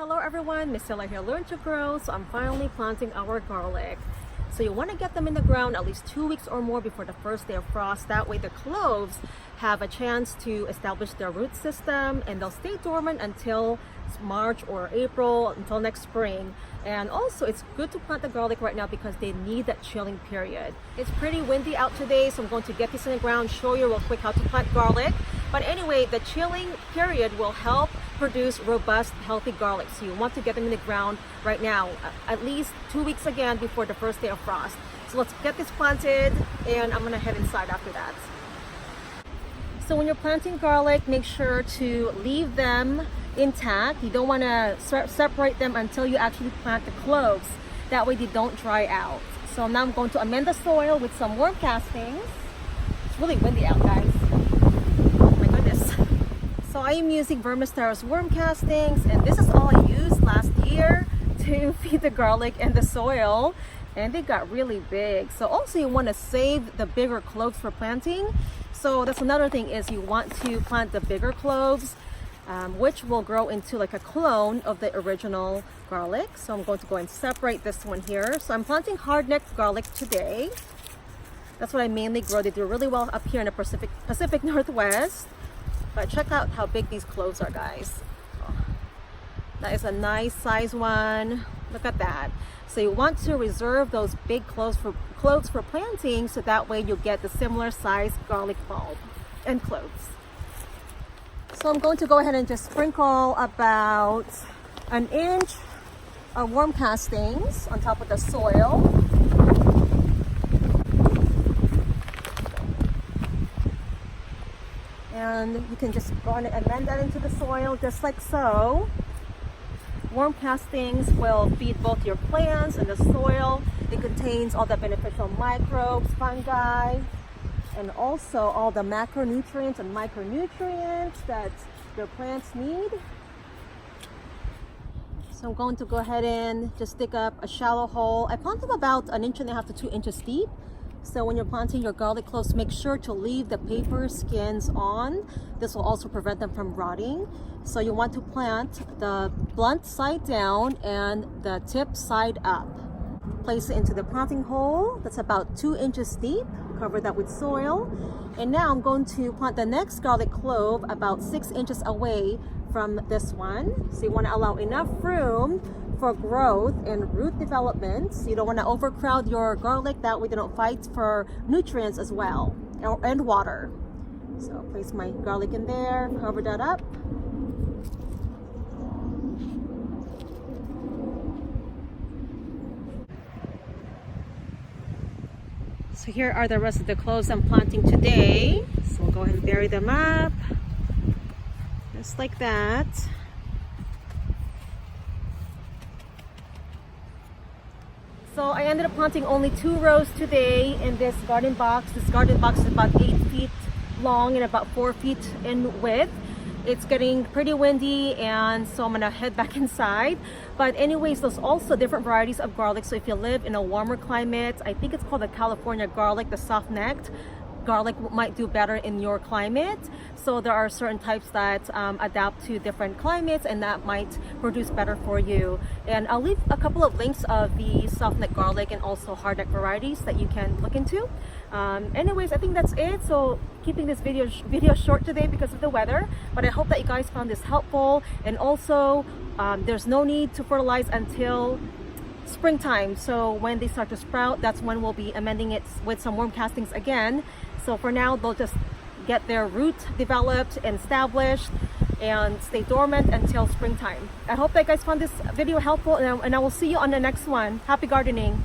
Hello everyone, Misilla here, Learn to Grow. So I'm finally planting our garlic. So you want to get them in the ground at least 2 weeks or more before the first day of frost. That way the cloves have a chance to establish their root system and they'll stay dormant until March or April, until next spring. And also it's good to plant the garlic right now because they need that chilling period. It's pretty windy out today, so I'm going to get this in the ground, show you real quick how to plant garlic. But anyway, the chilling period will help produce robust, healthy garlic. So you want to get them in the ground right now, at least 2 weeks again before the first day of frost. So let's get this planted and I'm gonna head inside after that. So when you're planting garlic, make sure to leave them intact. You don't want to separate them until you actually plant the cloves. That way they don't dry out. So now I'm going to amend the soil with some worm castings. It's really windy out, guys. Oh my goodness. So I am using Vermisteros worm castings, and this is all I used last year to feed the garlic and the soil, and they got really big. So also you want to save the bigger cloves for planting. So that's another thing, is you want to plant the bigger cloves, which will grow into like a clone of the original garlic. So I'm going to go and separate this one here. So I'm planting hard-necked garlic today. That's what I mainly grow. They do really well up here in the Pacific Northwest. But check out how big these cloves are, guys. Oh, that is a nice size one. Look at that. So you want to reserve those big cloves for planting, so that way you get the similar size garlic bulb and cloves. So I'm going to go ahead and just sprinkle about 1 inch of worm castings on top of the soil. And you can just go on and amend that into the soil just like so. Worm castings will feed both your plants and the soil. It contains all the beneficial microbes, fungi, and also all the macronutrients and micronutrients that your plants need. So I'm going to go ahead and just dig up a shallow hole. I plant them about 1.5 inches to 2 inches deep. So when you're planting your garlic cloves, make sure to leave the paper skins on. This will also prevent them from rotting. So you want to plant the blunt side down and the tip side up. Place it into the planting hole that's about 2 inches deep. Cover that with soil. And now I'm going to plant the next garlic clove about 6 inches away from this one. So you want to allow enough room for growth and root development. So you don't want to overcrowd your garlic, that way they don't fight for nutrients as well, and water. So I'll place my garlic in there, cover that up. So here are the rest of the cloves I'm planting today. So we'll go ahead and bury them up, just like that. So I ended up planting only 2 rows today in this garden box. This garden box is about 8 feet long and about 4 feet in width. It's getting pretty windy, and so I'm gonna head back inside. But anyways, there's also different varieties of garlic. So if you live in a warmer climate, I think it's called the California garlic, the soft-necked garlic might do better in your climate. So there are certain types that adapt to different climates, and that might produce better for you. And I'll leave a couple of links of the soft-neck garlic and also hard-neck varieties that you can look into. Anyways, I think that's it. So keeping this video short today because of the weather, but I hope that you guys found this helpful. And also there's no need to fertilize until springtime. So when they start to sprout, that's when we'll be amending it with some worm castings again. So for now, they'll just get their root developed and established and stay dormant until springtime. I hope that you guys found this video helpful, and I will see you on the next one. Happy gardening.